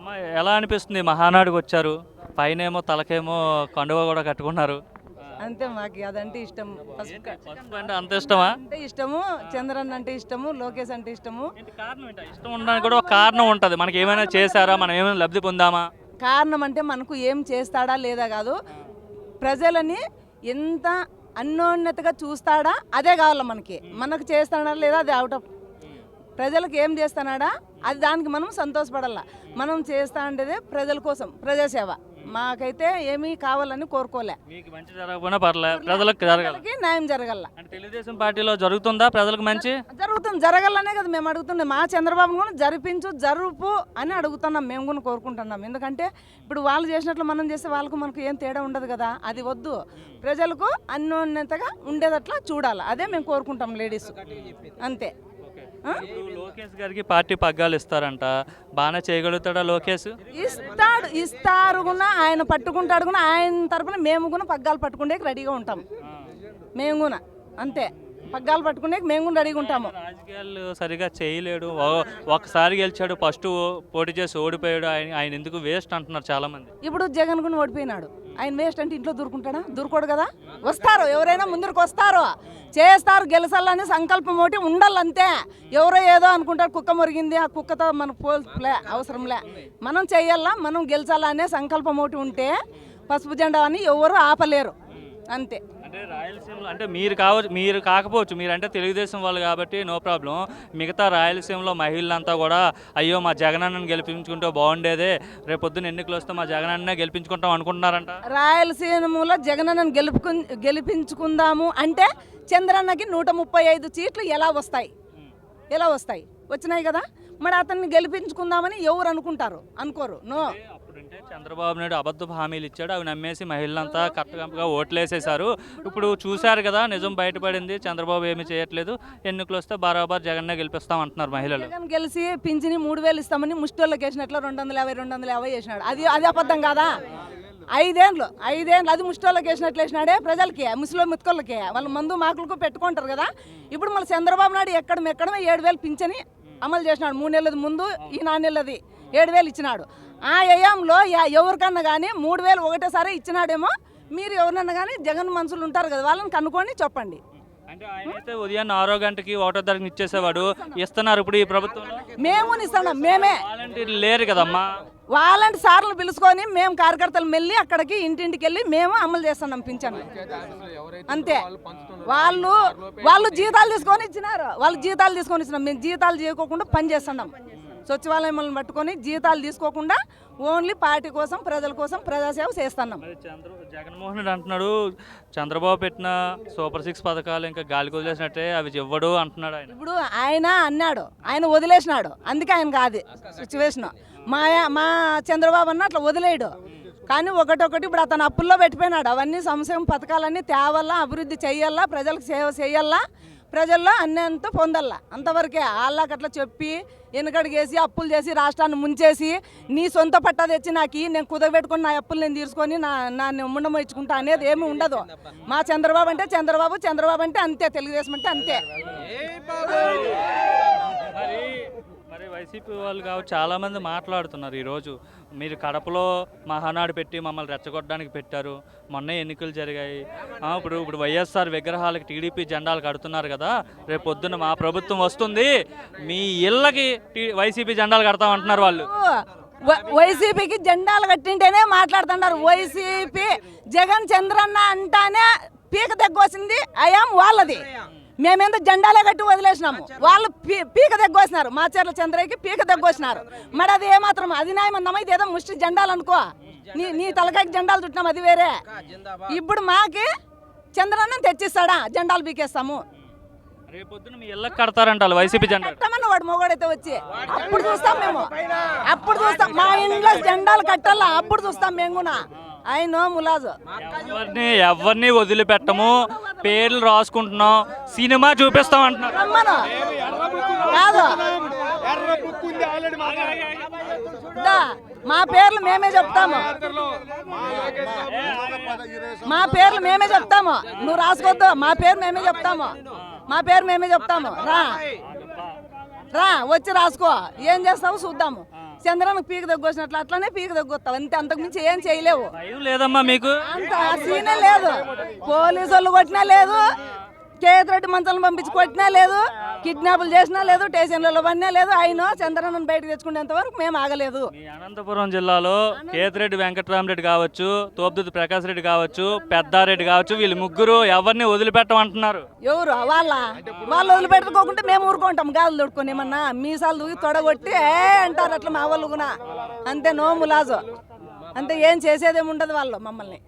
అమ్మ ఎలా అనిపిస్తుంది మహానాడుకు వచ్చారు, పైనేమో తలకేమో కండువ కూడా కట్టుకున్నారు. అంతే, మాకు అదంటే ఇష్టం. పసుపు అంటే అంత ఇష్టమా? అంటే ఇష్టము, చంద్రన్ అంటే ఇష్టము, లోకేష్ అంటే ఇష్టము. కారణం ఏంటి? ఇష్టం ఉండడానికి కూడా ఒక కారణం ఉంటుంది. మనకి ఏమైనా చేశారా, మనం ఏమైనా లబ్ధి పొందామా? కారణం అంటే మనకు ఏం చేస్తాడా లేదా కాదు, ప్రజలని ఎంత అన్యోన్యతగా చూస్తాడా అదే కావాలి మనకి. మనకు చేస్తాడా లేదా అది అవుట్ ఆఫ్, ప్రజలకు ఏం చేస్తున్నాడా అది దానికి మనం సంతోషపడాల. మనం చేస్తా ఉండేదే ప్రజల కోసం, ప్రజాసేవ. మాకైతే ఏమీ కావాలని కోరుకోలే. మీకు మంచి జరగకపోయినా పర్లేదు, ప్రజలకు జరగాలి. ప్రజలకి న్యాయం జరగల. అంటే తెలుగుదేశం పార్టీలో జరుగుతుందా ప్రజలకు మంచి? జరుగుతుంది, జరగాలనే కదా మేము అడుగుతున్నాం. మా చంద్రబాబు కూడా జరుపు అని అడుగుతున్నాం, మేము కూడా కోరుకుంటున్నాం. ఎందుకంటే ఇప్పుడు వాళ్ళు చేసినట్లు మనం చేస్తే వాళ్ళకు మనకు ఏం తేడా ఉండదు కదా, అది వద్దు. ప్రజలకు అన్యోన్యతగా ఉండేదట్లా చూడాలి, అదే మేము కోరుకుంటాం లేడీస్, అంతే. ఇప్పుడు లోకేష్ గారికి పార్టీ పగ్గాలు ఇస్తారంట, బాగానే చేయగలుగుతాడా లోకేష్? ఇస్తారు కూడా, ఆయన పట్టుకుంటాడు కూడా. ఆయన తరపున మేము కూడా పగ్గాలు పట్టుకుంటే రెడీగా ఉంటాం. మేము కూడా అంతే, పగ్గాలు పట్టుకునే మేము కూడా రెడీగా ఉంటాము. రాజకీయాలు సరిగా చేయలేడు, ఒకసారి గెలిచాడు, ఫస్ట్ పోటీ చేసి ఓడిపోయాడు, ఆయన ఎందుకు వేస్ట్ అంటున్నారు చాలా మంది. ఇప్పుడు జగన్ కూడా ఓడిపోయినాడు, ఆయన వేస్ట్ అంటే ఇంట్లో దూరుకుంటాడా? దూరుకోడు కదా. వస్తారు, ఎవరైనా ముందరికి వస్తారు, చేస్తారు, గెలసాలని సంకల్పం ఒకటి ఉండాలంతే. ఎవరో ఏదో అనుకుంటారు, కుక్క మురిగింది, ఆ కుక్కతో మనకు పోలే అవసరంలే. మనం చెయ్యాలా, మనం గెలిచాలా అనే సంకల్పం ఒకటి ఉంటే పసుపు జెండా అని ఎవరు ఆపలేరు, అంతే. అంటే రాయలసీమలో అంటే మీరు కాకపోవచ్చు, మీరంటే తెలుగుదేశం వాళ్ళు కాబట్టి నో ప్రాబ్లం. మిగతా రాయలసీమలో మహిళలంతా కూడా అయ్యో మా జగనన్నను గెలిపించుకుంటే బాగుండేదే, రేపు పొద్దున్న ఎన్నికలు వస్తే మా జగనన్నే గెలిపించుకుంటాం అనుకుంటున్నారంట. రాయలసీమలో జగనన్నను గెలిపించుకుందాము అంటే చంద్రన్నకి 135 సీట్లు ఎలా వస్తాయి? వచ్చినాయి కదా. మరి అతన్ని గెలిపించుకుందామని ఎవరు అనుకుంటారు? అనుకోరు. నో. అప్పుడంటే చంద్రబాబు నాయుడు అబద్ధపు హామీలు ఇచ్చాడు, అవి నమ్మేసి మహిళలంతా కరెక్ట్గా ఓట్లేసేశారు. ఇప్పుడు చూశారు కదా, నిజం బయటపడింది, చంద్రబాబు ఏమీ చేయట్లేదు, ఎన్నికలు వస్తే బరాబర్ జగన్నే గెలిపిస్తాం అంటున్నారు మహిళలు. జగన్ గెలిచి పింఛని 3000 ఇస్తామని ముష్టోళ్ళకి వేసినట్లు 250 వేసినాడు. అది అబద్ధం కాదా? 5 ఏళ్ళు అది ముష్టోళ్ళకి వేసినాడే ప్రజలకి, ముసలి ముత్తుకోళ్ళకి. వాళ్ళు మందు మాకులకు పెట్టుకుంటారు కదా. ఇప్పుడు మళ్ళీ చంద్రబాబు నాయుడు ఎక్కడమే 7000 పింఛని అమలు చేసినాడు. 3 నెలలది ముందు, ఈ 4 నెలలది 7000 ఇచ్చినాడు. ఆ ఏయాంలో ఎవరికన్నా కానీ 3000 ఒకటేసారి ఇచ్చినాడేమో. మీరు ఎవరినన్నా కానీ జగన్ మనుషులు ఉంటారు కదా, వాళ్ళని కనుక్కొని చెప్పండి. అంటే ఆయన అయితే ఉదయాన్నే 6 గంటకి 1వ తారీఖున ఇచ్చేసేవాడు, ఇస్తున్నారు ఇప్పుడు ఈ ప్రభుత్వంలో. మేము ఇస్తున్నాం, మేమే. వాలంటీర్లు లేరు కదమ్మా. వాళ్ళంటి సార్లు పిలుచుకొని మేము కార్యకర్తలు వెళ్ళి అక్కడికి ఇంటింటికి వెళ్ళి మేము అమలు చేస్తున్నాం పింఛన్, అంతే. వాళ్ళు జీతాలు తీసుకొని ఇచ్చినారు, మేము జీతాలు చేయకోకుండా పని చేస్తున్నాం. సచివాలయం పట్టుకొని జీతాలు తీసుకోకుండా ఓన్లీ పార్టీ కోసం, ప్రజల కోసం ప్రజాసేవ చేస్తున్నాం. జగన్మోహన్ రెడ్డి అంటున్నాడు చంద్రబాబు పెట్టిన సూపర్ 6 పథకాలు ఇంకా గాలికి వదిలేసినట్టే, అవి ఇవ్వడు అంటున్నాడు ఆయన. ఇప్పుడు ఆయన అన్నాడు, ఆయన వదిలేసినాడు, అందుకే ఆయన కాదు సిచ్యువేషన్. మా చంద్రబాబు అన్న అట్లా వదిలేడు. కానీ ఒకటొకటి ఇప్పుడు అతను అప్పుల్లో పెట్టిపోయినాడు. అవన్నీ సంక్షేమ పథకాలన్నీ తేవాలా, అభివృద్ధి చెయ్యాలా, ప్రజలకు సేవ చేయాలా, ప్రజల్లో అన్నంత పొందల్లా, అంతవరకే. వాళ్ళకి అట్లా చెప్పి వెనకడిగేసి అప్పులు చేసి రాష్ట్రాన్ని ముంచేసి నీ సొంత పట్టా తెచ్చి నాకు నేను కుదరబెట్టుకొని నా అప్పులు నేను తీసుకొని నా ముండమ ఇచ్చుకుంటా అనేది ఏమి ఉండదు. మా చంద్రబాబు అంటే చంద్రబాబు అంటే అంతే, తెలుగుదేశం అంటే అంతే. మరి వైసీపీ వాళ్ళు కాబట్టి చాలామంది మాట్లాడుతున్నారు ఈరోజు, మీరు కడపలో మహానాడు పెట్టి మమ్మల్ని రెచ్చగొట్టడానికి పెట్టారు, మొన్న ఎన్నికలు జరిగాయి, ఇప్పుడు వైఎస్ఆర్ విగ్రహాలకు టీడీపీ జెండాలు కడుతున్నారు కదా, రేపు పొద్దున్న మా ప్రభుత్వం వస్తుంది, మీ ఇళ్ళకి వైసీపీ జెండాలు కడతామంటున్నారు వాళ్ళు. వైసీపీకి జెండాలు కట్టింటేనే మాట్లాడుతున్నారు. వైసీపీ జగన్ చంద్రన్న అంటానే పీక దగ్గొచ్చింది అయాం వాళ్ళది. మేమేందో జెండాలే కట్టి వదిలేసినాము, వాళ్ళు పీక దగ్గొచ్చినారు. మా చర్ల చంద్రయ్యకి పీక దగ్గొచ్చినారు. మరి అది ఏమాత్రం అది న్యాయమన్నామా? ఇది ఏదో ముష్టి జెండాలు అనుకో, నీ తలకాయకి జెండాలు చుట్టినాం, అది వేరే. ఇప్పుడు మాకి చంద్రన్న తెచ్చిస్తాడా? జెండాలు పీకేస్తాము. రేపొద్దున మీ ఇళ్ళకి కడతారంట వైసీపీ జెండా. కట్టమన్న వాడు మొగోడైతే వచ్చి అప్పుడు చూస్తాం మేము, మా ఇంట్లో జెండాలు కట్టాలా, అప్పుడు చూస్తాం మేము కూడా. ఆయన ములాజు ఎవరిని వదిలిపెట్టము, పేర్లు రాసుకుంటున్నాం, సినిమా చూపిస్తాం అంటున్నారు. కాదు, మా పేర్లు మేమే చెప్తాము, నువ్వు రాసుకోవద్దు. మా పేరు మేమే చెప్తాము. రా వచ్చి రాసుకో, ఏం చేస్తావు చూద్దాము. చంద్రానికి పీక దగ్గొచ్చినట్లు అట్లనే పీక దగ్గొస్తావు అంతే, అంతకుమించి ఏం చేయలేవు. భయం లేదమ్మా మీకు? అంత సీనే లేదు. పోలీసు వాళ్ళు కొట్టినా లేదు, కేతిరెడ్డి మంచాలను పంపించి కొట్టినా లేదు, కిడ్నాపులు చేసినా లేదు, స్టేషన్లలో పడినా లేదు. ఆయన చంద్రన్నను బయటకు తెచ్చుకునేంత వరకు మేము ఆగలేదు. మీ అనంతపురం జిల్లాలో కేతిరెడ్డి వెంకటరామరెడ్డి కావచ్చు, తోపుదుర్తి ప్రకాష్ రెడ్డి కావచ్చు, పెద్దారెడ్డి కావచ్చు, వీళ్ళు ముగ్గురు ఎవరిని వదిలిపెట్టమంటున్నారు. ఎవరు వాళ్ళు వదిలిపెట్టుకోకుంటే మేము ఊరుకుంటాం. గాలు దొడుకొని ఏమన్నా మీసాలు దూకి తొడగొట్టి అంటారు అట్లా మా వాళ్ళు కూడా. అంతే నోములాజు అంతే, ఏం చేసేదేముండదు వాళ్ళు మమ్మల్ని.